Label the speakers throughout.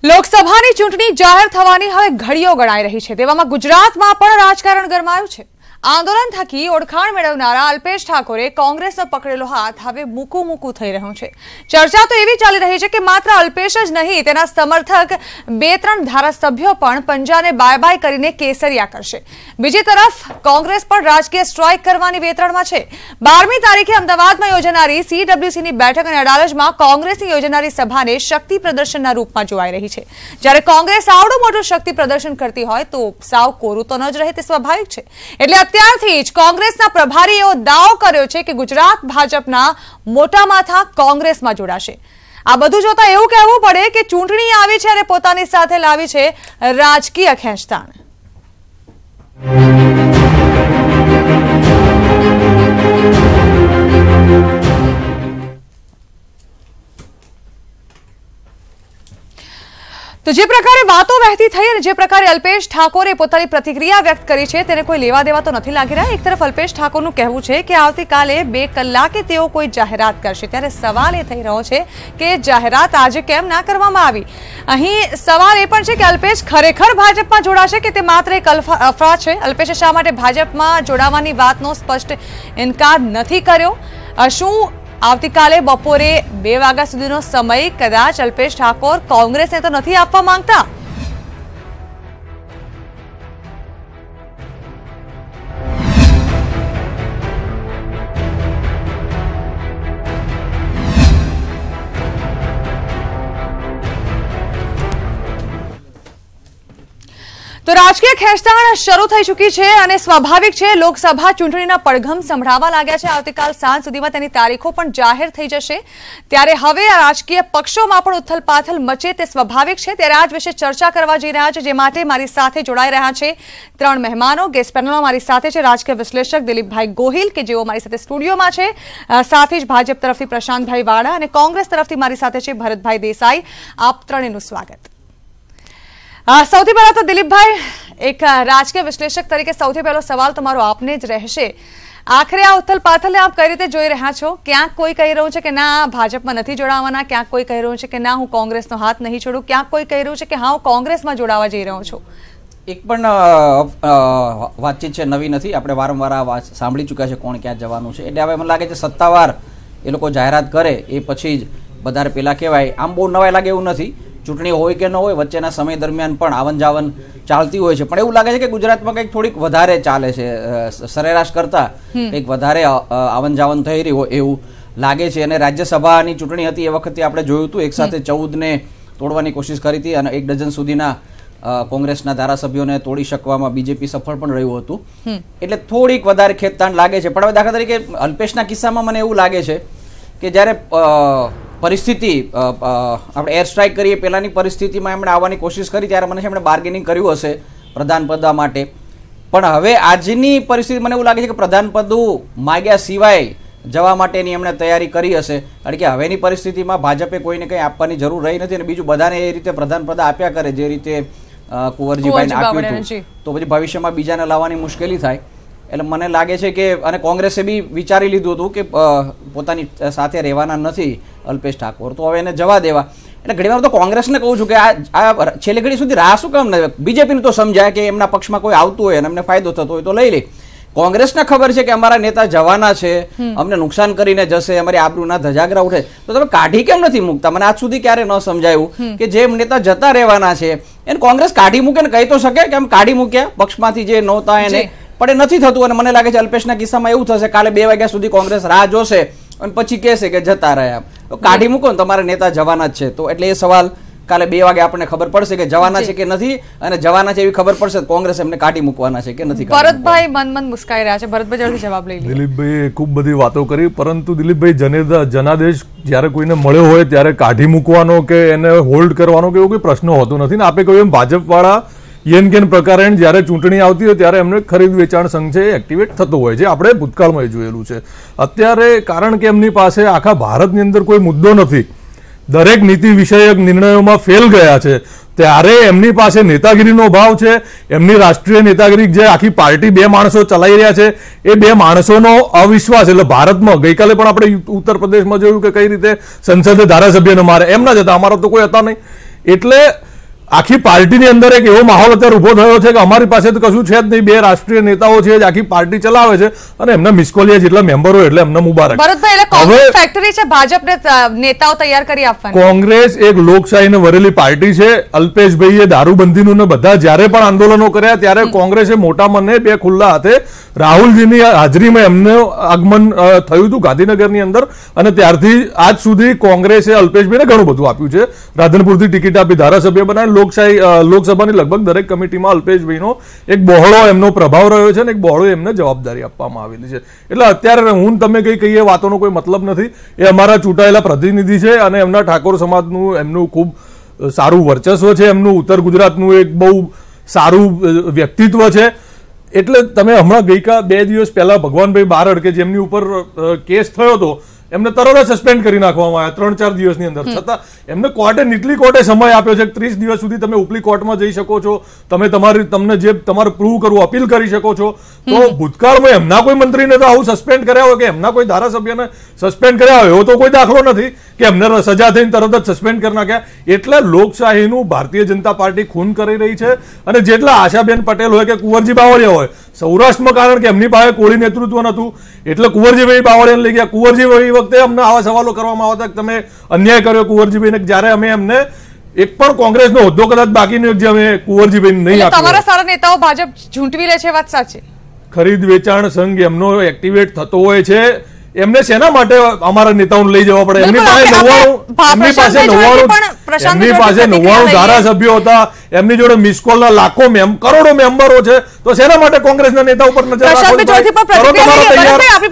Speaker 1: લોકસભાની ચૂંટણી જાહેર થવાની હવે ઘડીઓ ગણાઈ રહી છે। તેવામાં ગુજરાતમાં પણ રાજકારણ ગરમાયું છે। આંદોલન થકી ઓળખાણ મેળવનારા અલ્પેશ ઠાકોરે કોંગ્રેસનો પકડેલો હાથ હવે મૂકું થઈ રહ્યો છે। ચર્ચા તો એવી ચાલી રહી છે કે માત્ર અલ્પેશ જ નહીં, તેના સમર્થક 2-3 ધારાસભ્યો પણ પંજાને બાય બાય કરીને કેસરિયા કરશે। બીજી તરફ કોંગ્રેસ પણ રાજકીય સ્ટ્રાઇક કરવાની વેતરણમાં છે। 12મી તારીખે અમદાવાદમાં યોજાનારી CWCની બેઠક અને અડાલજમાં કોંગ્રેસની યોજાનારી સભાને શક્તિ પ્રદર્શનના રૂપમાં જોવાઈ રહી છે। જ્યારે કોંગ્રેસ આવડું મોટું શક્તિ પ્રદર્શન કરતી હોય તો સાવ કોરું તો ન જ રહે, તે સ્વાભાવિક છે। એટલે અત્યારથી જ કોંગ્રેસના પ્રભારીઓ દાવો કર્યો છે કે ગુજરાત ભાજપના મોટા માથા કોંગ્રેસમાં જોડાશે। આ બધું જોતા એવું કહેવું પડે કે ચૂંટણી આવી છે અને પોતાની સાથે લાવી છે રાજકીય ખેંચતાણ। તો જે પ્રકારે વાતો વહેતી થઈ અને જે પ્રકારે અલ્પેશ ઠાકોરે પોતાની પ્રતિક્રિયા વ્યક્ત કરી છે તેને કોઈ લેવા દેવા તો નથી લાગી રહ્યા। એક તરફ અલ્પેશ ઠાકોરનું કહેવું છે કે આવતીકાલે 2 કલાકે તેઓ કોઈ જાહેરાત કરશે, ત્યારે સવાલ એ થઈ રહ્યો છે કે જાહેરાત આજે કેમ ના કરવામાં આવી। અહીં સવાલ એ પણ છે કે અલ્પેશ ખરેખર ભાજપમાં જોડાશે કે તે માત્ર એક અફવા છે। અલ્પેશે શા માટે ભાજપમાં જોડાવાની વાતનો સ્પષ્ટ ઇનકાર નથી કર્યો? શું આવતીકાલે બપોરે 2 વાગ્યા સુધીનો સમય કદાચ અલ્પેશ ઠાકોર કોંગ્રેસને તો નથી આપવા માંગતા? તો રાજકીય ખેંચતાણ શરૂ થઈ ચૂકી છે અને સ્વાભાવિક છે, લોકસભા ચૂંટણીના પડઘમ સંભળાવા લાગ્યા છે। આવતીકાલ સાંજ સુધીમાં તેની તારીખો પણ જાહેર થઈ જશે, ત્યારે હવે આ રાજકીય પક્ષોમાં પણ ઉથલપાથલ મચે તે સ્વાભાવિક છે। ત્યારે આજ વિશે ચર્ચા કરવા જઈ રહ્યા છે, જે માટે મારી સાથે જોડાઈ રહ્યા છે 3 મહેમાનો। ગેસ્ટ પેનલમાં મારી સાથે છે રાજકીય વિશ્લેષક દિલીપભાઈ ગોહિલ કે જેઓ મારી સાથે સ્ટુડિયોમાં છે, સાથે જ ભાજપ તરફથી પ્રશાંતભાઈ વાડા અને કોંગ્રેસ તરફથી મારી સાથે છે ભરતભાઈ દેસાઈ। આપ ત્રણેયનું સ્વાગત। સૌથી પહેલા તો દિલીપભાઈ, એક રાજકીય વિશ્લેષક તરીકે સૌથી પહેલો સવાલ તમારો આપને જ રહેશે। આખરે આ ઉથલપાથલને આપ કઈ રીતે જોઈ રહ્યા છો? ક્યાંક કોઈ કહી રહ્યું છે કે ના ભાજપમાં નથી જોડાવાના, ક્યાંક કોઈ કહી રહ્યું છે કે ના હું કોંગ્રેસનો હાથ નહીં છોડું, ક્યાંક કોઈ કહી રહ્યું છે કે હા હું કોંગ્રેસમાં જોડાવા જઈ રહ્યો છું।
Speaker 2: એક પણ વાતચીત છે નવી નથી, આપણે વારંવાર આ વાત સાંભળી ચૂક્યા છે કોણ ક્યાં જવાનું છે। એટલે હવે મને લાગે છે સત્તાવાર એ લોકો જાહેરાત કરે એ પછી જ વધારે પેલા કહેવાય। આમ બહુ નવાઈ લાગે એવું નથી, ચૂંટણી હોય કે ન હોય વચ્ચેના સમય દરમિયાન પણ આવન જાવન ચાલતી હોય છે, પણ એવું લાગે છે કે ગુજરાતમાં કંઈક થોડીક વધારે ચાલે છે, સરેરાશ કરતા કંઈક વધારે આવન જાવન થઈ રહી હોય એવું લાગે છે। અને રાજ્યસભાની ચૂંટણી હતી એ વખતે આપણે જોયું હતું, એક સાથે 14ને તોડવાની કોશિશ કરી હતી અને 1 ડઝન સુધીના કોંગ્રેસના ધારાસભ્યોને તોડી શકવામાં બીજેપી સફળ પણ રહ્યું હતું। એટલે થોડીક વધારે ખેંચતાણ લાગે છે। પણ હવે દાખલા તરીકે અલ્પેશના કિસ્સામાં મને એવું લાગે છે કે જ્યારે પરિસ્થિતિ આપણે એર સ્ટ્રાઇક કરીએ પહેલાની પરિસ્થિતિમાં એમણે આવવાની કોશિશ કરી ત્યારે મને છે એમણે બાર્ગેનિંગ કર્યું હશે પ્રધાન પદ માટે, પણ હવે આજની પરિસ્થિતિ મને એવું લાગે છે કે પ્રધાન પદ માગ્યા સિવાય જવા માટેની એમણે તૈયારી કરી હશે, કારણ કે હવેની પરિસ્થિતિમાં ભાજપે કોઈને કંઈ આપવાની જરૂર રહી નથી અને બીજું બધાને એ રીતે પ્રધાન પદ આપ્યા કરે જે રીતે કુંવરજીભાઈને આપ્યું હતું, તો પછી ભવિષ્યમાં બીજાને લાવવાની મુશ્કેલી થાય। એટલે મને લાગે છે કે અને કોંગ્રેસે બી વિચારી લીધું હતું કે પોતાની સાથે રહેવાના નથી અલ્પેશ ઠાકોર, તો હવે એને જવા દેવા। એટલે ઘણીવાર તો કોંગ્રેસને કહું છું કે આ છેલ્લી ઘડી સુધી રાહ શું કામ ન? બીજેપીને તો સમજાય કે એમના પક્ષમાં કોઈ આવતું હોય અને એમને ફાયદો થતો હોય તો લઈ લે। કોંગ્રેસને ખબર છે કે અમારા નેતા જવાના છે, અમને નુકસાન કરીને જશે, અમારી આબરૂના ધજાગરા ઉઠે, તો તમે કાઢી કેમ નથી મૂકતા? મને આજ સુધી ક્યારે ન સમજાયું કે જે નેતા જતા રહેવાના છે એને કોંગ્રેસ કાઢી મૂકે ને કહી તો શકે કે આમ કાઢી મૂક્યા પક્ષમાંથી જે નહોતા એને, પણ એ નથી થતું। અને મને લાગે છે અલ્પેશના કિસ્સામાં એવું થશે, કાલે 2 વાગ્યા સુધી કોંગ્રેસ રાહ જોશે અને પછી કહેશે કે જતા રહ્યા, તો કાઢી મૂકો ને તમારા નેતા જવાના જ છે। તો એટલે એ સવાલ કાલે 2 વાગે આપણને ખબર પડશે કે જવાના છે કે નથી, અને જવાના છે એવી ખબર પડશે કોંગ્રેસ એમને કાઢી મૂકવાના છે કે નથી।
Speaker 1: ભરતભાઈ મન મુસ્કાઈ રહ્યા છે, ભરતભાઈ જલ્દી જવાબ લઈ લે।
Speaker 3: દિલીપભાઈ ખૂબ બધી વાતો કરી, પરંતુ દિલીપભાઈ જનાદેશ જ્યારે કોઈને મળ્યો હોય ત્યારે કાઢી મૂકવાનો કે એને હોલ્ડ કરવાનો કે એવો કોઈ પ્રશ્ન હોતો નથી ને। આપે કહ્યું એમ ભાજપવાળા યેન કેન પ્રકારે જ્યારે ચૂંટણી આવતી હોય ત્યારે એમને ખરીદ વેચાણ સંઘ છે એક્ટિવેટ થતો હોય છે, આપણે ભૂતકાળમાં જોયેલું છે। અત્યારે કારણ કે એમની પાસે આખા ભારતની અંદર કોઈ મુદ્દો નથી, દરેક નીતિ વિષયક નિર્ણયોમાં ફેલ ગયા છે, ત્યારે એમની પાસે નેતાગીરીનો ભાવ છે, એમની રાષ્ટ્રીય નેતાગીરી જે આખી પાર્ટી 2 માણસો ચલાવી રહ્યા છે એ 2 માણસોનો અવિશ્વાસ। એટલે ભારતમાં ગઈકાલે પણ આપણે ઉત્તર પ્રદેશમાં જોયું કે કઈ રીતે સંસદે ધારાસભ્યને મારે, એમના જ હતા, અમારા તો કોઈ હતા નહીં। એટલે આખી પાર્ટીની અંદર એક એવો માહોલ અત્યારે ઉભો થયો છે કે અમારી પાસે તો કશું છે જ નહીં, બે રાષ્ટ્રીય નેતાઓ છે જ આખી પાર્ટી ચલાવે છે અને એમના મિસકોલિયા જેટલા મેમ્બરો એટલે એમને મુબારક.
Speaker 1: ભરતભાઈ, એટલે કોંગ્રેસ ફેક્ટરી છે, ભાજપને નેતાઓ તૈયાર કરી આપવાના.
Speaker 3: કોંગ્રેસ એક લોકશાહીને વરેલી પાર્ટી છે. અલ્પેશભાઈએ દારૂબંધીનું ને બધા જ્યારે પણ આંદોલનો કર્યા ત્યારે કોંગ્રેસે મોટા મને બે ખુલ્લા હાથે રાહુલજીની હાજરીમાં એમનું આગમન થયું હતું ગાંધીનગરની અંદર અને ત્યારથી આજ સુધી કોંગ્રેસે અલ્પેશભાઈને ઘણું બધું આપ્યું છે. રાધનપુરથી ટિકિટ આપી ધારાસભ્ય બનાવી, લોકસભાની લગભગ દરેક કમિટીમાં અલ્પેશભાઈનો એક બહોળો એમનો પ્રભાવ રહ્યો છે અને એક બહોળો એમને જવાબદારી આપવામાં આવેલી છે. એટલે અત્યારે હું તમે કઈ કહીએ વાતોનો કોઈ મતલબ નથી. એ અમારા ચૂંટાયેલા પ્રતિનિધિ છે અને એમના ઠાકોર સમાજનું એમનું ખૂબ સારું વર્ચસ્વ છે, એમનું ઉત્તર ગુજરાતનું એક બહુ સારું વ્યક્તિત્વ છે. એટલે તમે હમણાં ગઈકાલ 2 દિવસ પહેલા ભગવાનભાઈ બારડ કે જેમની ઉપર કેસ થયો હતો એમને તરત જ સસ્પેન્ડ કરી નાખવામાં આવ્યા 3-4 દિવસની અંદર. છતાં એમને કોર્ટે નીચલી કોર્ટે સમય આપ્યો છે 30 દિવસ સુધી તમે ઉપલી કોર્ટમાં જઈ શકો છો, તમે તમને જે તમારે પ્રૂવ કરવું અપીલ કરી શકો છો. તો ભૂતકાળમાં એમના કોઈ મંત્રીને તો આવું સસ્પેન્ડ કર્યા હોય કે એમના કોઈ ધારાસભ્યને સસ્પેન્ડ કર્યા હોય એવો તો કોઈ દાખલો નથી કે એમને સજા થઈને તરત જ સસ્પેન્ડ કરી નાખ્યા. એટલે લોકશાહીનું ભારતીય જનતા પાર્ટી ખૂન કરી રહી છે. અને જેટલા આશાબેન પટેલ હોય કે કુંવરજી બાવળિયા હોય સૌરાષ્ટ્રમાં, કારણ કે એમની પાસે કોળી નેતૃત્વ નતું એટલે કુંવરજીભાઈ બાવળિયાને લઈ ગયા. કુંવરજીભાઈ વખતે અમને આવા સવાલો કરવામાં આવતા કે તમે અન્યાય કર્યો કુંવરજીભાઈને, જ્યારે અમે એમને એક પણ કોંગ્રેસનો હોદ્દો કદાચ બાકી નહીં જે અમે કુંવરજીભાઈને નહીં આપ્યો.
Speaker 1: તમારા સારા નેતાઓ ભાજપ ઝૂંટવી લે છે, વાત સાચી.
Speaker 3: ખરીદ વેચાણ સંઘ એમનો એક્ટિવેટ થતો હોય છે. એમને શેના માટે અમારા નેતાઓને લઈ જવા પડે? એમની પાસે 99 ધારાસભ્યો હતા, એમની જોડે મિસકોલના લાખો કરોડો મેમ્બરો છે. તો શેના માટે કોંગ્રેસના નેતા ઉપર નજર
Speaker 1: આપણી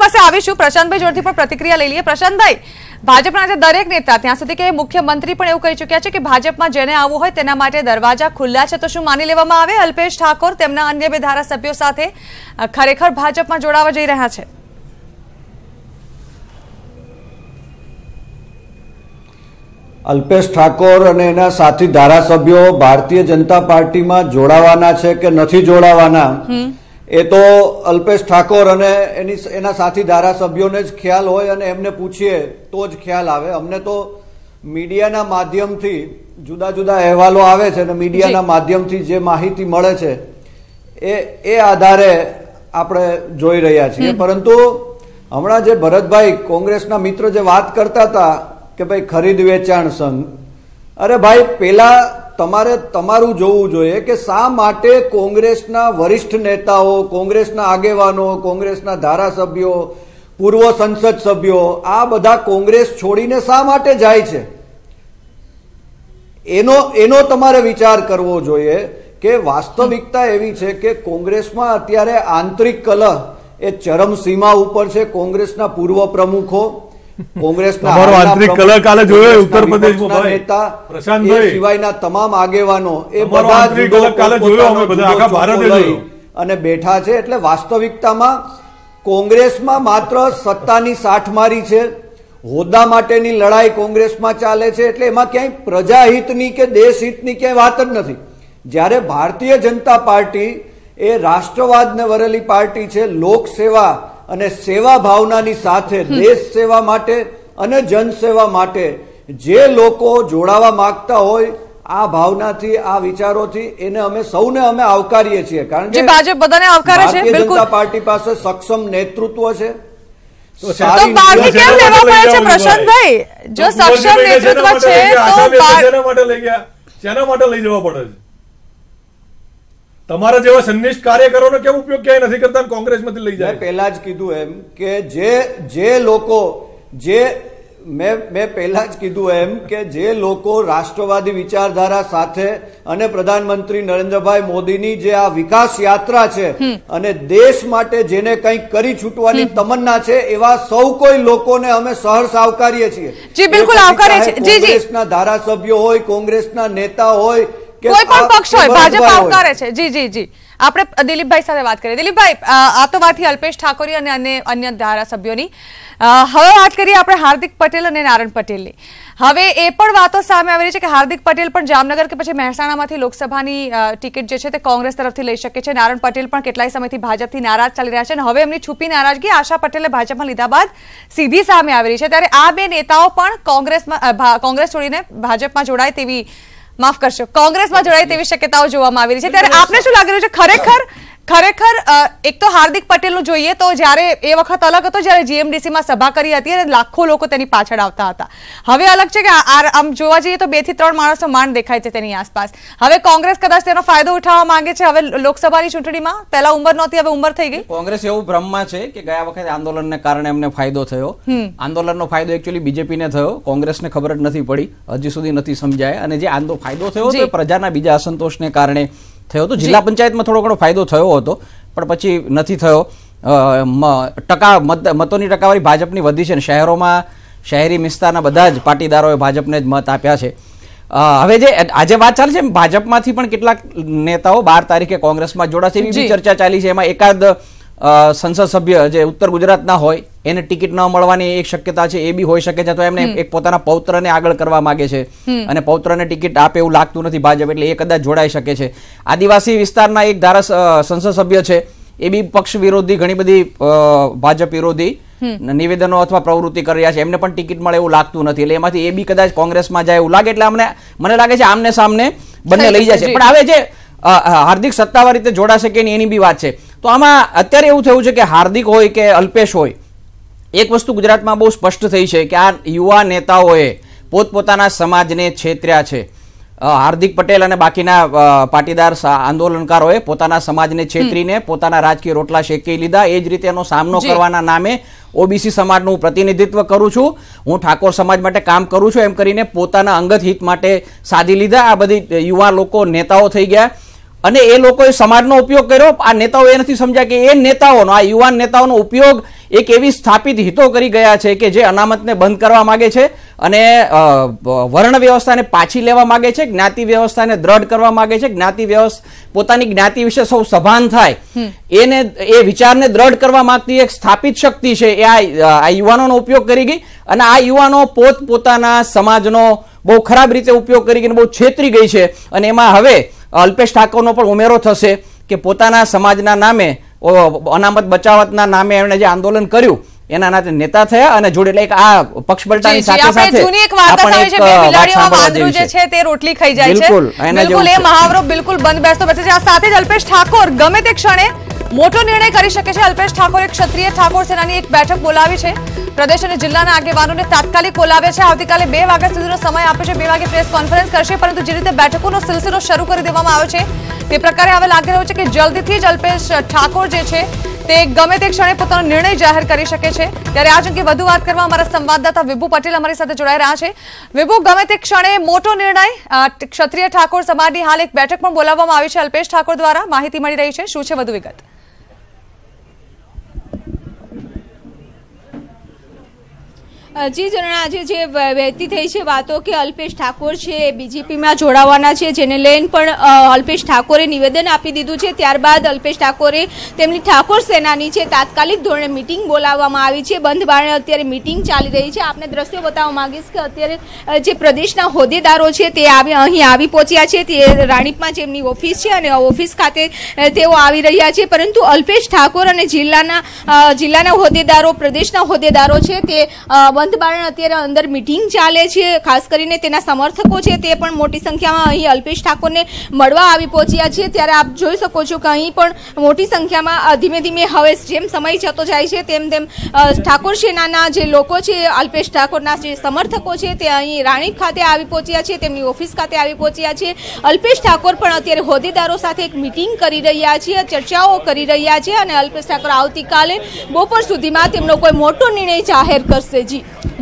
Speaker 1: પાસે આવીશું. પ્રશાંતભાઈ જોડથી પણ પ્રતિક્રિયા લઈ લઈએ. પ્રશાંતભાઈ, ભાજપના જે દરેક નેતા ત્યાં સુધી કે મુખ્યમંત્રી પણ એવું કહી ચુક્યા છે કે ભાજપમાં જેને આવવું હોય તેના માટે દરવાજા ખુલ્લા છે. તો શું માની લેવામાં આવે અલ્પેશ ઠાકોર તેમના અન્ય 2 ધારાસભ્યો સાથે ખરેખર ભાજપમાં જોડાવા જઈ રહ્યા છે?
Speaker 4: અલ્પેશ ઠાકોર અને એના સાથી ધારાસભ્યો ભારતીય જનતા પાર્ટીમાં જોડાવાના છે કે નથી જોડાવાના એ તો અલ્પેશ ઠાકોર અને એના સાથી ધારાસભ્યોને જ ખ્યાલ હોય અને એમને પૂછીએ તો જ ખ્યાલ આવે. અમને તો મીડિયાના માધ્યમથી જુદા જુદા અહેવાલો આવે છે અને મીડિયાના માધ્યમથી જે માહિતી મળે છે એ આધારે આપણે જોઈ રહ્યા છીએ. પરંતુ હમણાં જે ભરતભાઈ કોંગ્રેસના મિત્ર જે વાત કરતા હતા કે ભાઈ ખરીદ વેચાણ સંઘ, અરે ભાઈ પેલા તમારે તમારું જોવું જોઈએ કે શા માટે કોંગ્રેસના વરિષ્ઠ નેતાઓ, કોંગ્રેસના આગેવાનો, કોંગ્રેસના ધારાસભ્યો, પૂર્વ સંસદ સભ્યો આ બધા કોંગ્રેસ છોડીને શા માટે જાય છે એનો તમારે વિચાર કરવો જોઈએ. કે વાસ્તવિકતા એવી છે કે કોંગ્રેસમાં અત્યારે આંતરિક કલહ એ ચરમસીમા ઉપર છે. કોંગ્રેસના પૂર્વ પ્રમુખો, કોંગ્રેસના આંતરિક કલહ કાલે જોયો ઉત્તર પ્રદેશમાં નેતા, એ સિવાયના તમામ આગેવાનો એ બધા અને બેઠા છે. એટલે વાસ્તવિકતામાં કોંગ્રેસમાં માત્ર સત્તાની સાઠમારી છે, હોદ્દા માટેની લડાઈ કોંગ્રેસમાં ચાલે છે. એટલે એમાં ક્યાંય પ્રજાહિતની કે દેશહિતની ક્યાંય વાત જ નથી. જ્યારે ભારતીય જનતા પાર્ટી એ રાષ્ટ્રવાદને વરેલી પાર્ટી છે. લોકસેવા અને સેવા ભાવનાની સાથે દેશ સેવા માટે અને જનસેવા માટે જે લોકો જોડાવા માંગતા હોય આ ભાવનાથી, આ વિચારોથી, એને અમે સૌને આવકારીએ છીએ. કારણ કે
Speaker 1: ભાજપ બધાને આવકારે છે.
Speaker 4: ભારતીય જનતા પાર્ટી પાસે સક્ષમ નેતૃત્વ છે.
Speaker 1: પ્રશાંતભાઈ, જો સક્ષમ નેતૃત્વ છે
Speaker 3: શેના માટે લઈ જવા પડે છે? તમારા જેવા સંનિષ્ઠ કાર્યકરોનો કેમ ઉપયોગ ક્યાંય નથી કરતા કોંગ્રેસમાંથી લઈ જાય?
Speaker 4: પહેલા જ કીધું એમ કે જે લોકો મેં પહેલા જ કીધું એમ કે જે લોકો રાષ્ટ્રવાદી વિચારધારા સાથે અને પ્રધાનમંત્રી નરેન્દ્રભાઈ મોદીની જે આ વિકાસ યાત્રા છે અને દેશ માટે જેને કંઈક કરી છૂટવાની તમન્ના છે એવા સૌ કોઈ લોકોને અમે સહર્ષ આવકારીએ છીએ.
Speaker 1: જી બિલકુલ આવકારીએ છીએ.
Speaker 4: કોંગ્રેસના ધારાસભ્યો હોય, કોંગ્રેસના નેતા હોય,
Speaker 1: કોઈ પણ પક્ષ હોય, ભાજપ આવકારે છે. જી આપણે દિલીપભાઈ સાથે વાત કરીએ. દિલીપભાઈ, આ તો વાત અલ્પેશ ઠાકોર અને અન્ય ધારાસભ્યોની. હવે વાત કરીએ આપણે હાર્દિક પટેલ અને નારણ પટેલની. હવે એ પણ વાતો સામે આવી રહી છે કે હાર્દિક પટેલ પણ જામનગર કે પછી મહેસાણામાંથી લોકસભાની ટિકિટ જે છે તે કોંગ્રેસ તરફથી લઈ શકે છે. નારણ પટેલ પણ કેટલાય સમયથી ભાજપથી નારાજ ચાલી રહ્યા છે અને હવે એમની છુપી નારાજગી આશા પટેલે ભાજપમાં લીધા બાદ સીધી સામે આવી રહી છે. ત્યારે આ 2 નેતાઓ પણ કોંગ્રેસ છોડીને ભાજપમાં જોડાય તેવી માફ કરશો, કોંગ્રેસમાં જોડાય તેવી શક્યતાઓ જોવામાં આવી રહી છે, ત્યારે આપને શું લાગી રહ્યું છે? ખરેખર એક તો હાર્દિક પટેલનું જોઈએ તો જ્યારે એ વખત અલગ હતો, જ્યારે જીએમડીસીમાં સભા કરી હતી અને લાખો લોકો તેની પાછળ આવતા હતા. હવે અલગ છે કે આમ જોવા જઈએ તો 2 થી 3 માણસો માંડ દેખાય છે તેની આસપાસ. હવે કોંગ્રેસ કદાચ તેનો ફાયદો ઉઠાવવા માંગે છે. હવે લોકસભાની ચૂંટણીમાં પહેલા ઉંમર નહોતી, હવે ઉંમર થઈ ગઈ.
Speaker 2: કોંગ્રેસ એવું ભ્રમમાં છે કે ગયા વખતે આંદોલનને કારણે એમને ફાયદો થયો. આંદોલનનો ફાયદો એકચ્યુઅલી બીજેપીને થયો, કોંગ્રેસને ખબર જ નથી પડી, હજી સુધી નથી સમજાય. અને જે ફાયદો થયો તો પ્રજાના બીજા અસંતોષને કારણે થયો હતો. જિલ્લા પંચાયતમાં થોડો ઘણો ફાયદો થયો હતો, પણ પછી નથી થયો. મતોની ટકાવારી ભાજપની વધી છે, શહેરોમાં શહેરી વિસ્તારના બધા જ પાટીદારોએ ભાજપને જ મત આપ્યા છે. હવે જે આજે વાત ચાલે છે, ભાજપમાંથી પણ કેટલાક નેતાઓ 12 તારીખે કોંગ્રેસમાં જોડાશે એવી બી ચર્ચા ચાલી છે. એમાં એકાદ સંસદ સભ્ય જે ઉત્તર ગુજરાતના હોય એને ટિકિટ ન મળવાની એક શક્યતા છે, એ બી હોઈ શકે છે. તો એમને એક પોતાના પૌત્રને આગળ કરવા માંગે છે અને પૌત્રને ટિકિટ આપે એવું લાગતું નથી ભાજપ, એટલે એ કદાચ જોડાઈ શકે છે. આદિવાસી વિસ્તારના એક સંસદ સભ્ય છે, એ બી પક્ષ વિરોધી ઘણી બધી ભાજપ વિરોધી નિવેદનો અથવા પ્રવૃત્તિ કરી રહ્યા છે, એમને પણ ટિકિટ મળે એવું લાગતું નથી. એટલે એમાંથી એ બી કદાચ કોંગ્રેસમાં જાય એવું લાગે. એટલે મને લાગે છે આમને સામને બંને લઈ જાય છે. પણ હવે જે હાર્દિક સત્તાવાર રીતે જોડાશે કે એની બી વાત છે. તો આમાં અત્યારે એવું થયું છે કે હાર્દિક હોય કે અલ્પેશ હોય, એક વસ્તુ ગુજરાતમાં બહુ સ્પષ્ટ થઈ છે કે આ યુવા નેતાઓએ પોતપોતાના સમાજને છેતર્યા છે. હાર્દિક પટેલ અને બાકીના પાટીદાર આંદોલનકારોએ પોતાના સમાજને છેતરીને પોતાના રાજકીય રોટલા શેકી લીધા. એ જ રીતે એનો સામનો કરવાના નામે ઓબીસી સમાજનું પ્રતિનિધિત્વ કરું છું, હું ઠાકોર સમાજ માટે કામ કરું છું એમ કરીને પોતાના અંગત હિત માટે સાધી લીધા. આ બધી યુવા લોકો નેતાઓ થઈ ગયા અને એ લોકોએ સમાજનો ઉપયોગ કર્યો. આ નેતાઓ એ નથી સમજ્યા કે એ નેતાઓનો, આ યુવાન નેતાઓનો ઉપયોગ એક એવી સ્થાપિત હિતો કરી ગયા છે કે જે અનામતને બંધ કરવા માંગે છે અને વર્ણ વ્યવસ્થાને પાછી લેવા માંગે છે, જ્ઞાતિ વ્યવસ્થાને દ્રઢ કરવા માંગે છે, પોતાની જ્ઞાતિ વિશે સૌ સભાન થાય એ વિચારને દ્રઢ કરવા માંગતી એક સ્થાપિત શક્તિ છે. એ આ યુવાનોનો ઉપયોગ કરી ગઈ અને આ યુવાનો પોતાના સમાજનો બહુ ખરાબ રીતે ઉપયોગ કરી ગઈ, બહુ છેતરી ગઈ છે. અને એમાં હવે અલ્પેશ ઠાકોરનો પણ ઉમેરો થશે કે પોતાના સમાજના નામે, અનામત બચાવતના નામે એમણે જે આંદોલન કર્યું એના નાતે નેતા થયા અને જોડે એટલે આ પક્ષ બળતાની સાથે સાથે
Speaker 1: જૂની એક વાત આવે છે, બે બિલાડીઓમાં વાંદરું જે છે તે રોટલી ખાઈ જાય છે. બિલકુલ એ મહાવરો બિલકુલ બંધ બેસતો બેસે છે. આ સાથે જ અલ્પેશ ઠાકોર ગમે તે ક્ષણે મોટો નિર્ણય કરી શકે છે. અલ્પેશ ઠાકોરે ક્ષત્રિય ઠાકોર સેનાની એક બેઠક બોલાવી છે, પ્રદેશ અને જિલ્લાના આગેવાનોને તાત્કાલિક બોલાવ્યા છે. આવતીકાલે 2 વાગ્યા સુધીનો સમય આપ્યો છે, 2 વાગે પ્રેસ કોન્ફરન્સ કરશે. પરંતુ જે રીતે બેઠકોનો સિલસિલો શરૂ કરી દેવામાં આવ્યો છે તે પ્રકારે હવે લાગી રહ્યું છે કે જલ્દીથી જ અલ્પેશ ઠાકોર જે છે તે ગમે તે ક્ષણે પોતાનો નિર્ણય જાહેર કરી શકે છે. ત્યારે આજ અંગે વધુ વાત કરવા અમારા સંવાદદાતા વિભુ પટેલ અમારી સાથે જોડાઈ રહ્યા છે. વિભુ, ગમે તે ક્ષણે મોટો નિર્ણય, ક્ષત્રિય ઠાકોર સમાજની હાલ એક બેઠક પણ બોલાવવામાં આવી છે અલ્પેશ ઠાકોર દ્વારા, માહિતી મળી રહી છે, શું છે વધુ વિગત?
Speaker 5: જી જણા, આજે જે વહેતી થઈ છે વાતો કે અલ્પેશ ઠાકોર છે એ બીજેપીમાં જોડાવાના છે, જેને લઈને પણ અલ્પેશ ઠાકોરે નિવેદન આપી દીધું છે. ત્યારબાદ અલ્પેશ ઠાકોરે તેમની ઠાકોર સેનાની છે તાત્કાલિક ધોરણે મિટિંગ બોલાવવામાં આવી છે. બંધ બારણે અત્યારે મિટિંગ ચાલી રહી છે. આપને દ્રશ્યો બતાવવા માંગીશ કે અત્યારે જે પ્રદેશના હોદ્દેદારો છે તે અહીં આવી પહોંચ્યા છે. તે રાણીપમાં જેમની ઓફિસ છે અને ઓફિસ ખાતે તેઓ આવી રહ્યા છે. પરંતુ અલ્પેશ ઠાકોર અને જિલ્લાના હોદ્દેદારો, પ્રદેશના હોદ્દેદારો છે તે બંધ બારણે અત્યારે અંદર મિટિંગ ચાલે છે. ખાસ કરીને તેના સમર્થકો છે તે પણ મોટી સંખ્યામાં અહીં અલ્પેશ ઠાકોરને મળવા આવી પહોંચ્યા છે. ત્યારે આપ જોઈ શકો છો કે અહીં પણ મોટી સંખ્યામાં ધીમે ધીમે હવે જેમ સમય જતો જાય છે તેમ ઠાકોર સેનાના જે લોકો છે, અલ્પેશ ઠાકોરના જે સમર્થકો છે તે અહીં રાણીપ ખાતે આવી પહોંચ્યા છે, તેમની ઓફિસ ખાતે આવી પહોંચ્યા છે. અલ્પેશ ઠાકોર પણ અત્યારે હોદ્દેદારો સાથે એક મિટિંગ કરી રહ્યા છે, ચર્ચાઓ કરી રહ્યા છે અને અલ્પેશ ઠાકોર આવતીકાલે બપોર સુધીમાં તેમનો કોઈ મોટો નિર્ણય જાહેર કરશે.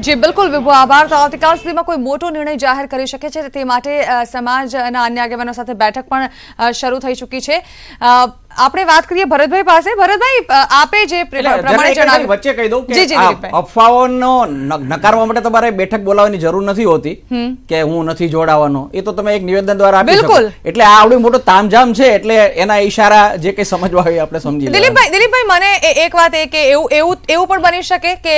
Speaker 1: જી બિલકુલ વિભુ, આભાર. તો આવતીકાલ સુધીમાં કોઈ મોટો નિર્ણય જાહેર કરી શકે છે, તે માટે સમાજના અન્ય આગેવાનો સાથે બેઠક પણ શરૂ થઈ ચૂકી છે. આપણે વાત કરીએ ભરતભાઈ પાસે. ભરતભાઈ, આપે જે પ્રમાણે જણાવ્યું,
Speaker 2: વચ્ચે કહી દઉં કે અફવાઓનો નકારવા માટે તમારે બેઠક બોલાવવાની જરૂર નથી હોતી કે હું નથી જોડાવાનો. એ તો તમે એક નિવેદન દ્વારા આપી શકો. એટલે આ આવડું મોટો તામઝામ છે એટલે એના ઈશારા જે કઈ સમજવા હોય આપણે સમજી લઈએ.
Speaker 1: દિલીપભાઈ, મને એક વાત એ કે એવું પણ બની શકે કે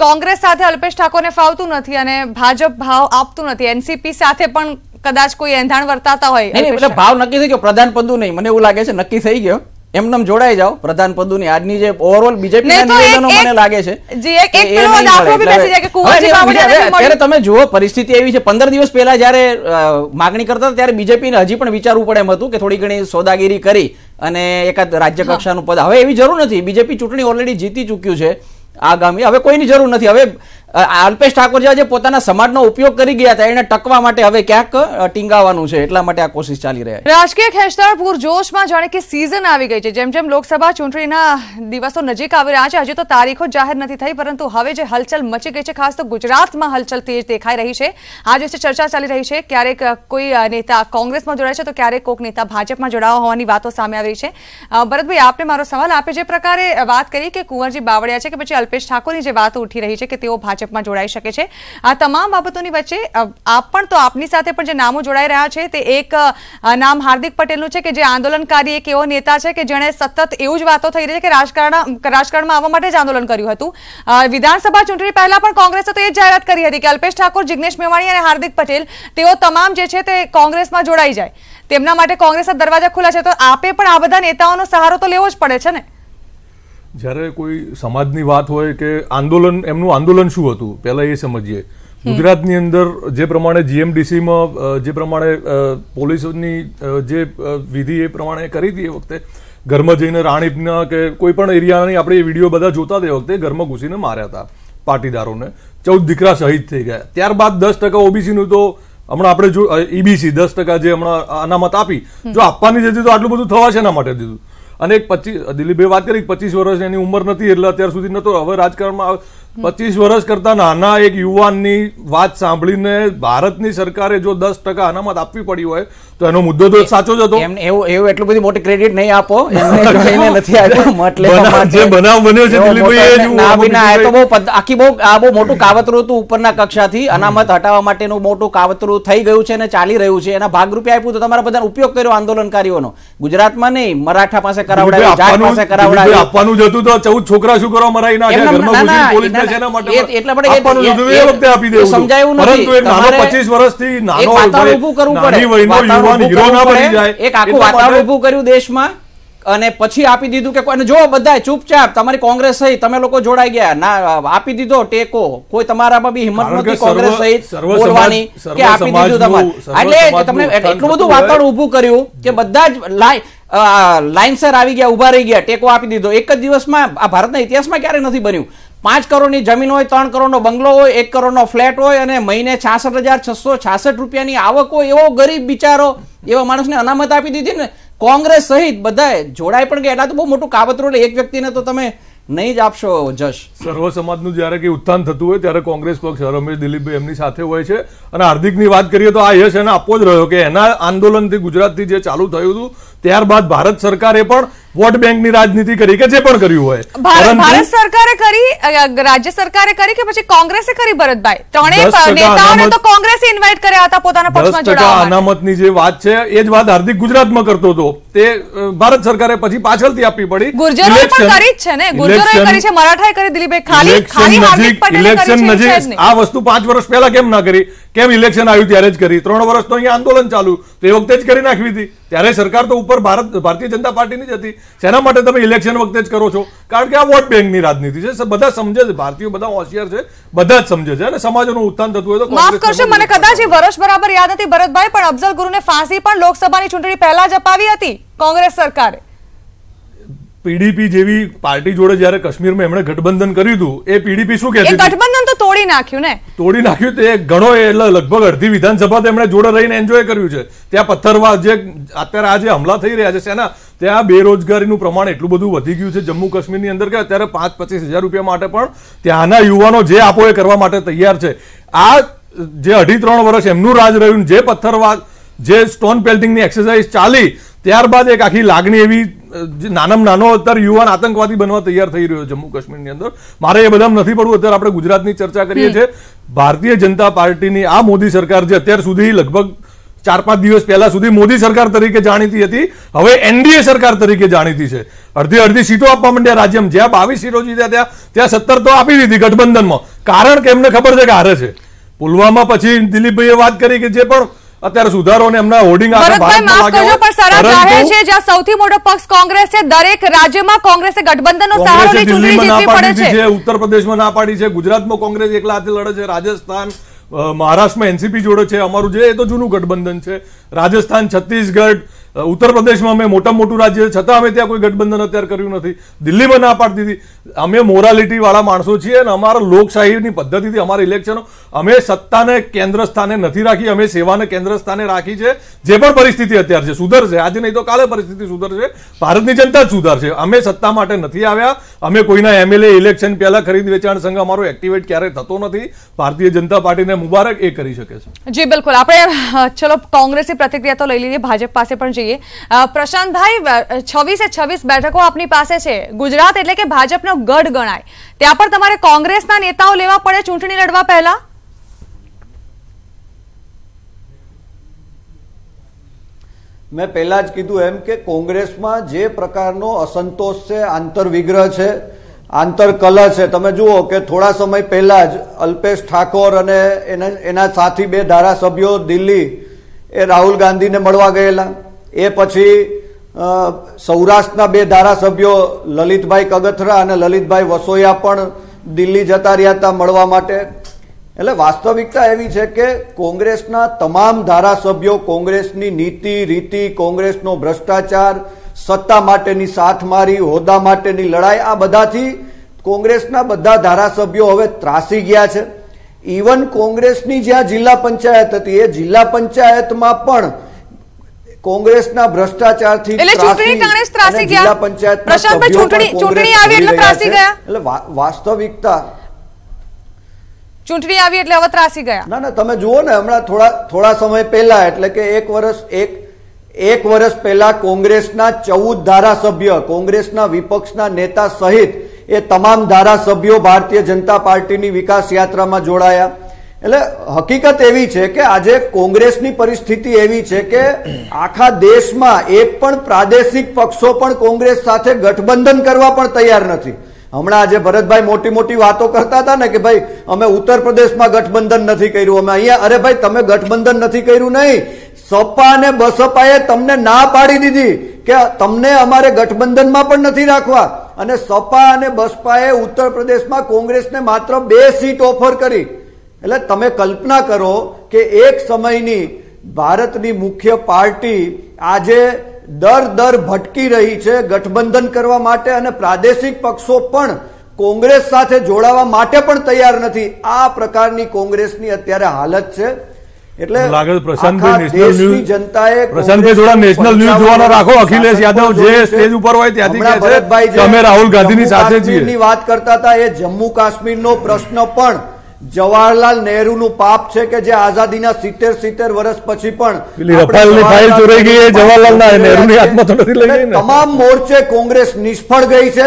Speaker 1: કોંગ્રેસ સાથે અલ્પેશ ઠાકોરને ફાવતું નથી અને ભાજપ ભાવ આપતું નથી, એનસીપી સાથે પણ કદાચ કોઈ એંધાણ વર્તાતા હોય.
Speaker 2: ભાવ નક્કી થઈ ગયો, પ્રધાન પદનું નહીં, મને એવું લાગે છે નક્કી થઈ ગયો. એમનેમ જોડાઈ જાઓ પ્રધાન પદની આજની જે ઓવરઓલ બીજેપીના નિવેદનો મને લાગે છે અત્યારે તમે જુઓ પરિસ્થિતિ એવી છે 15 દિવસ પહેલા જયારે માગણી કરતા હતા ત્યારે બીજેપીને હજી પણ વિચારવું પડે એમ હતું કે થોડી ઘણી સોદાગીરી કરી અને એકાદ રાજ્ય કક્ષાનું પદ. હવે એવી જરૂર નથી. બીજેપી ચૂંટણી ઓલરેડી જીતી ચૂક્યું છે આગામી. હવે કોઈની જરૂર નથી. હવે અલ્પેશ ઠાકોર જે પોતાના સમાજનો ઉપયોગ કરી ગયા હતા એને ટકવા માટે હવે ક્યાંક ટીંગાવાનું છે, એટલા માટે આ કોશિશ ચાલી રહી છે.
Speaker 1: રાજકીય ખેંચતાણ પૂરજોશમાં જાણે કે સીઝન આવી ગઈ છે. જેમ જેમ લોકસભા ચૂંટણીના દિવસો નજીક આવી રહ્યા છે, હજી તો તારીખો જાહેર નથી થઈ, પરંતુ હવે જે હલચલ મચી ગઈ છે, ખાસ તો ગુજરાતમાં હલચલ તેજ દેખાઈ રહી છે. આજે ચર્ચા ચાલી રહી છે, ક્યારેક કોઈ નેતા કોંગ્રેસમાં જોડાય છે તો ક્યારેક કોઈક નેતા ભાજપમાં જોડાવા હોવાની વાતો સામે આવી રહી છે. ભરતભાઈ, આપને મારો સવાલ. આપે જે પ્રકારે વાત કરી કે કુંવરજી બાવળિયા છે કે પછી અલ્પેશ ઠાકોરની જે વાતો ઉઠી રહી છે કે તેઓ ભાજપમાં જોડાઈ શકે છે, આ તમામ બાબતોની વચ્ચે આપ પણ તો આપની સાથે પણ જે નામો જોડાઈ રહ્યા છે તે એક નામ હાર્દિક પટેલનું છે કે જે આંદોલનકારી એક એવો નેતા છે કે જેણે સતત એવું જ વાતો થઈ રહી છે કે રાજકારણમાં આવવા માટે જ આંદોલન કર્યું હતું. વિધાનસભા ચૂંટણી પહેલા પણ કોંગ્રેસે તો એ જ જાહેરાત કરી હતી કે અલ્પેશ ઠાકોર, જિગ્નેશ મેવાણી અને હાર્દિક પટેલ તેઓ તમામ જે છે તે કોંગ્રેસમાં જોડાઈ જાય, તેમના માટે કોંગ્રેસના દરવાજા ખુલ્લા છે. તો આપે પણ આ બધા નેતાઓનો સહારો તો લેવો જ પડે છે ને.
Speaker 3: જ્યારે કોઈ સમાજની વાત હોય કે આંદોલન, એમનું આંદોલન શું હતું પહેલા એ સમજીએ. ગુજરાતની અંદર જે પ્રમાણે જીએમડીસીમાં જે પ્રમાણે પોલીસની જે વિધિ એ પ્રમાણે કરી હતી એ વખતે ઘરમાં જઈને રાણીપના કે કોઈ પણ એરિયાની આપણે એ વિડીયો બધા જોતા તે વખતે ઘરમાં ઘૂસીને માર્યા હતા પાટીદારોને. 14 દીકરા શહીદ થઈ ગયા. ત્યારબાદ 10% ઓબીસીનું તો હમણાં આપણે જો ઈબીસી 10% જે હમણાં અનામત આપી, જો આપવાની જતી તો આટલું બધું થવા છે એના માટે દીધું. અને એક 25 દિલીપભાઈ વાત કરી 25 વર્ષ એની ઉંમર નથી એટલે અત્યાર સુધી નતો. હવે રાજકારણમાં 25 વર્ષ કરતા નાના એક યુવાનની વાત સાંભળીને ભારતની સરકારે જો 10% અનામત આપવી પડી હોય તો એનો મુદ્દો તો સાચો જ હતો.
Speaker 2: એવું એટલું બધી મોટી ક્રેડિટ નહીં આપો, એમને નથી આપ્યો.
Speaker 3: જે બનાવ બન્યો છે દિલીપભાઈ,
Speaker 2: બહુ મોટું કાવતરું હતું ઉપરના કક્ષાથી અનામત હટાવવા માટેનું મોટું કાવતરું થઈ ગયું છે અને ચાલી રહ્યું છે. એના ભાગરૂપે આપ્યું તો તમારા બધાનો ઉપયોગ કર્યો આંદોલનકારીઓનો. ગુજરાતમાં નહીં, મરાઠા પાસે કરાવડાવ્યું, જાટ પાસે કરાવડાવ્યું.
Speaker 3: આપવાનું જ હતું તો 14 છોકરા શું કરવા મરાઈ નાખ્યા ઘરમાં ઘૂસી પોલીસ
Speaker 2: સમજાયું નથી. એક આખું વાતાવરણ ઉભું કર્યું દેશમાં અને પછી આપી દીધું કે જો બધા ચૂપચાપ તમારી કોંગ્રેસ સહિત તમે લોકો જોડાઈ ગયા, ના આપી દીધો ટેકો. કોઈ તમારામાં બી હિંમત નથી કોંગ્રેસ સહિત બોલવાની કે આપી દીધું તમારે. એટલે તમને એટલું બધું વાતાવરણ ઉભું કર્યું કે બધા જ લાઇનસર આવી ગયા, ઉભા રહી ગયા, ટેકો આપી દીધો. એક જ દિવસમાં આ ભારતના ઇતિહાસમાં ક્યારે નથી બન્યું. 5 કરોડની જમીન હોય, 3 કરોડનો બંગલો હોય, 1 કરોડનો ફ્લેટ હોય અને મહિને 66,666 રૂપિયાની આવક હોય, એવો ગરીબ બિચારો એવા માણસને અનામત આપી દીધી ને. કોંગ્રેસ સહિત બધાએ જોડાઈ પણ ગયા. એટલે તો બહુ મોટું કાવતરું. એક વ્યક્તિને તો તમે નહીં જ આપશો જશ.
Speaker 3: સર્વ સમાજનું જયારે કે ઉત્થાન થતું હોય ત્યારે કોંગ્રેસ પક્ષ રમેશ દિલીપભાઈ એમની સાથે હોય છે. અને હાર્દિકની વાત કરીએ તો આ યશ એને આપવો જ રહ્યો કે એના આંદોલનથી ગુજરાતથી જે ચાલુ થયું હતું ત્યારબાદ ભારત સરકારે પણ વોટ બેંકની રાજનીતિ કરી કે જે પણ કર્યું હોય.
Speaker 1: ભારત સરકારે કરી, રાજ્ય સરકારે કરી કે પછી કોંગ્રેસે કરી? ભરતભાઈ, ત્રણેય નેતાઓને તો કોંગ્રેસે ઇન્વાઇટ કર્યા હતા પોતાના પક્ષમાં જોડાવા માટે.
Speaker 3: અનામતની જે વાત છે એ જ વાત હાર્દિક ગુજરાતમાં કરતો હતો, તે ભારત સરકારે પછી પાછળથી આપવી પડી.
Speaker 1: ગુર્જરોએ પણ કરી જ છે ને, ગુર્જરોએ કરી છે, મરાઠાએ કરી. દિલીપભાઈ, ખાલી હાર્દિક પટેલે કરી છે નજીક.
Speaker 3: આ વસ્તુ 5 વર્ષ પહેલા કેમ ના કરી? કેમ ઇલેક્શન આવ્યું ત્યારે જ કરી? 3 વર્ષ તો અહીંયા આંદોલન ચાલુ, તો એ વખતે જ કરી નાખવી હતી. ત્યારે સરકાર તો ઉપર ભારતીય જનતા પાર્ટીની જ હતી. શેના માટે તમે ઇલેક્શન વખતે જ કરો છો? કારણ કે આ વોટ બેંકની રાજનીતિ છે. બધા સમજે છે, ભારતીયો બધા હોશિયાર છે, બધા જ સમજે છે. અને સમાજનું ઉત્થાન થતું હોય તો
Speaker 1: માફ કરશો, મને કદાચ વર્ષ બરાબર યાદ નથી ભરતભાઈ, પણ અફઝલ ગુરુને ફાંસી પણ લોકસભાની ચૂંટણી પહેલા જ અપાવી હતી કોંગ્રેસ સરકારે.
Speaker 3: પીડીપી જેવી પાર્ટી જોડે જયારે કાશ્મીરમાં એમણે ગઠબંધન કર્યું હતું, એ પીડીપી શું કહેતી હતી?
Speaker 1: ગઠબંધન તો તોડી નાખ્યું ને.
Speaker 3: તોડી નાખ્યું તે ઘણો, એટલે લગભગ અડધી વિધાનસભા તેમણે જોડે રહીને એન્જોય કર્યું છે. ત્યાં પથ્થરવા જે અત્યારે આજે હમલા થઈ રહ્યા છે સેના, ત્યાં બેરોજગારીનું પ્રમાણ એટલું બધું વધી ગયું છે જમ્મુ કાશ્મીરની અંદર કે અત્યારે 5-25 હજાર રૂપિયા માટે પણ ત્યાંના યુવાનો જે આપો એ કરવા માટે તૈયાર છે. આ જે 2.5-3 વર્ષ એમનું રાજ રહ્યું, જે પથ્થરવા, જે સ્ટોન પેલ્ટિંગની એક્સરસાઇઝ ચાલી, ત્યારબાદ એક આખી લાગણી એવી નાનામાં નાનો અત્યારે યુવાન આતંકવાદી બનવા તૈયાર થઈ રહ્યો જમ્મુ કાશ્મીરની અંદર. મારે એ બધામાં નથી પડવું. અત્યારે આપણે ગુજરાતની ચર્ચા કરીએ છીએ. ભારતીય જનતા પાર્ટીની આ મોદી સરકાર જે અત્યાર સુધી લગભગ 4-5 દિવસ પહેલા સુધી મોદી સરકાર તરીકે જાણીતી હતી, હવે એનડીએ સરકાર તરીકે જાણીતી છે. અડધી સીટો આપવા માંડ્યા રાજ્યમાં. જ્યાં 22 સીટો જીત્યા ત્યાં 17 તો આપી દીધી ગઠબંધનમાં. કારણ કે એમને ખબર છે કે હારે છે. પુલવામા પછી દિલીપભાઈએ વાત કરી કે જે પણ અત્યારે સુધારો અને એમના હોર્ડિંગ
Speaker 1: ભરતભાઈ માફ કરજો પણ સારા જાહેર છે જ્યાં સૌથી મોટો પક્ષ કોંગ્રેસ છે, દરેક રાજ્યમાં કોંગ્રેસે ગઠબંધનનો સહારો લઈ ચૂંટણી જીતવી પડે છે.
Speaker 3: ઉત્તર પ્રદેશમાં ના પાડી છે, ગુજરાતમાં કોંગ્રેસ એકલા હાથે લડે છે, રાજસ્થાન મહારાષ્ટ્રમાં એનસીપી જોડે છે, અમારું જે એ તો જૂનું ગઠબંધન છે. રાજસ્થાન, છત્તીસગઢ, ઉત્તર પ્રદેશમાં અમે મોટા મોટું રાજ્ય છતાં અમે ત્યાં કોઈ ગઠબંધન અત્યારે કર્યું નથી. દિલ્હીમાં ના પાડતી હતી. અમે મોરાલિટી વાળા માણસો છીએ અને અમારા લોકશાહીની પદ્ધતિથી અમારા ઇલેક્શનો અમે સત્તાને કેન્દ્ર સ્થાને નથી રાખી, અમે સેવાને કેન્દ્ર સ્થાને રાખી છે. જે પણ પરિસ્થિતિ અત્યારે છે સુધરશે, આજે નહીં તો કાલે પરિસ્થિતિ સુધરશે. ભારતની જનતા જ સુધારશે. અમે સત્તા માટે નથી આવ્યા. અમે કોઈના એમએલએ ઇલેક્શન પહેલા ખરીદ વેચાણ સંઘ અમારો એક્ટિવેટ ક્યારેય થતો નથી. ભારતીય જનતા પાર્ટીને મુબારક, એ કરી શકે છે.
Speaker 1: જી બિલકુલ. આપણે ચલો કોંગ્રેસની પ્રતિક્રિયા તો લઈ લઈએ, ભાજપ પાસે પણ જઈએ. પ્રશાંતભાઈ, 26 બેઠકો આપની પાસે છે. ગુજરાત એટલે કે ભાજપનો ગઢ ગણાય, ત્યાં પણ તમારે કોંગ્રેસના નેતાઓ લેવા પડે ચૂંટણી લડવા પહેલા?
Speaker 4: મેં પહેલા જ કીધું એમ કે કોંગ્રેસમાં જે પ્રકારનો અસંતોષ છે, આંતરવિગ્રહ છે, આંતરકલહ છે. તમે જુઓ કે થોડા સમય પહેલા જ અલ્પેશ ઠાકોર અને એના સાથી 2 ધારાસભ્યો દિલ્હી એ રાહુલ ગાંધીને મળવા ગયેલા. એ પછી સૌરાષ્ટ્રના 2 ધારાસભ્યો લલિતભાઈ કગથરા અને લલિતભાઈ વસોયા પણ દિલ્હી જતા રહ્યા હતા મળવા માટે. એટલે વાસ્તવિકતા એવી છે કે કોંગ્રેસના તમામ ધારાસભ્યો કોંગ્રેસની નીતિ રીતિ, કોંગ્રેસનો ભ્રષ્ટાચાર, સત્તા માટેની સાથમારી, હોદ્દા માટેની લડાઈ, આ બધાથી કોંગ્રેસના બધા ધારાસભ્યો હવે ત્રાસી ગયા છે. ઇવન કોંગ્રેસની જ્યાં જિલ્લા પંચાયત હતી એ જિલ્લા પંચાયતમાં પણ કોંગ્રેસના ભ્રષ્ટાચારથી ત્રાસી જિલ્લા પંચાયતના સભ્યો પણ
Speaker 1: ચૂંટણી આવી એટલે ત્રાસી ગયા.
Speaker 4: એટલે વાસ્તવિકતા
Speaker 1: ચૂંટણી આવી એટલે હવે ત્રાસી ગયા.
Speaker 4: ના, તમે જુઓ ને, હમણાં થોડા સમય પહેલા એટલે કે એક વર્ષ પહેલા કોંગ્રેસના 14 ધારાસભ્ય, કોંગ્રેસના વિપક્ષના નેતા સહિત એ તમામ ધારાસભ્યો ભારતીય જનતા પાર્ટીની વિકાસ યાત્રામાં જોડાયા. એટલે હકીકત એવી છે કે આજે કોંગ્રેસની પરિસ્થિતિ એવી છે કે આખા દેશમાં એક પણ પ્રાદેશિક પક્ષો પણ કોંગ્રેસ સાથે ગઠબંધન કરવા પણ તૈયાર નથી. હમણાં આજે ભરતભાઈ મોટી વાતો કરતા હતા ને કે ભાઈ અમે ઉત્તર પ્રદેશમાં ગઠબંધન નથી કર્યું, અમે અહીંયા. અરે ભાઈ, તમે ગઠબંધન નથી કર્યું નહીં, સપા અને બસપાએ તમને ના પાડી દીધી કે તમને અમારે ગઠબંધનમાં પણ નથી રાખવા. અને સપા અને બસપાએ ઉત્તર પ્રદેશમાં કોંગ્રેસને માત્ર 2 સીટ ઓફર કરી. એટલે તમે કલ્પના કરો કે એક સમયની ભારતની મુખ્ય પાર્ટી આજે દર ભટકી રહી છે ગઠબંધન કરવા માટે, અને પ્રાદેશિક પક્ષો પણ કોંગ્રેસ સાથે જોડાવા માટે પણ તૈયાર નથી. આ પ્રકારની કોંગ્રેસની અત્યારે હાલત છે. એટલે દેશની જનતાએ
Speaker 3: નેશનલ ન્યૂઝ જોવાનો રાખો. અખિલેશ યાદવ જે સ્ટેજ ઉપર હોય ત્યાંથી અમે રાહુલ ગાંધીની સાથે છીએ
Speaker 4: વાત કરતા હતા. એ જમ્મુ કાશ્મીરનો પ્રશ્ન પણ જવાહરલાલ નહેરુનું પાપ છે કે જે આઝાદીના 70 વર્ષ પછી પણ તમામ મોરચે કોંગ્રેસ નિષ્ફળ ગઈ છે.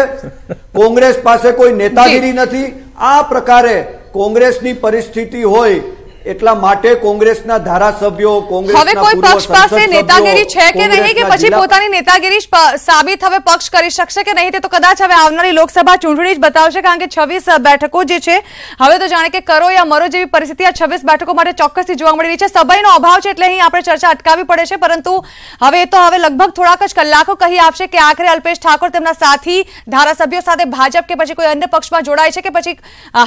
Speaker 4: કોંગ્રેસ પાસે કોઈ નેતાગીરી નથી. આ પ્રકારે કોંગ્રેસની પરિસ્થિતિ હોય એટલા માટે કોંગ્રેસના ધારાસભ્યો,
Speaker 1: હવે કોઈ પક્ષ પાસે નેતાગીરી છે કે નહીં, કે પછી પોતાની નેતાગીરી સાબિત હવે પક્ષ કરી શકશે કે નહીં, તે તો કદાચ હવે આવનારી લોકસભા ચૂંટણી જ બતાવશે. કારણ કે 26 બેઠકો જે છે હવે તો જાણે કે કરો યા મરો જેવી પરિસ્થિતિ આ 26 બેઠકો માટે ચોક્કસથી જોવા મળી રહી છે. સમયનો અભાવ છે એટલે અહીં આપણે ચર્ચા અટકાવવી પડે છે, પરંતુ હવે લગભગ થોડાક જ કલાકો કહી આપશે કે આખરે અલ્પેશ ઠાકોર તેમના સાથી ધારાસભ્યો સાથે ભાજપ કે પછી કોઈ અન્ય પક્ષમાં જોડાય છે કે પછી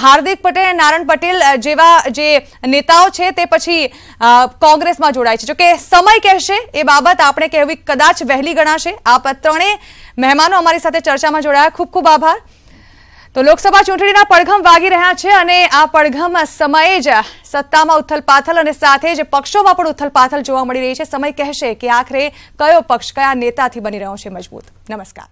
Speaker 1: હાર્દિક પટેલ, નારાયણ પટેલ જેવા જે નેતાઓ છે તે પછી કોંગ્રેસમાં જોડાય છે. જોકે સમય કહેશે, એ બાબત આપણે કહેવી કદાચ વહેલી ગણાશે. આપ 3 મહેમાનો અમારી સાથે ચર્ચામાં જોડાયા, ખૂબ ખૂબ આભાર. તો લોકસભા ચૂંટણીના પડઘમ વાગી રહ્યા છે અને આ પડઘમ સમયે જ સત્તામાં ઉથલપાથલ અને સાથે જ પક્ષોમાં પણ ઉથલપાથલ જોવા મળી રહી છે. સમય કહેશે કે આખરે કયો પક્ષ કયા નેતાથી બની રહ્યો છે મજબૂત. નમસ્કાર.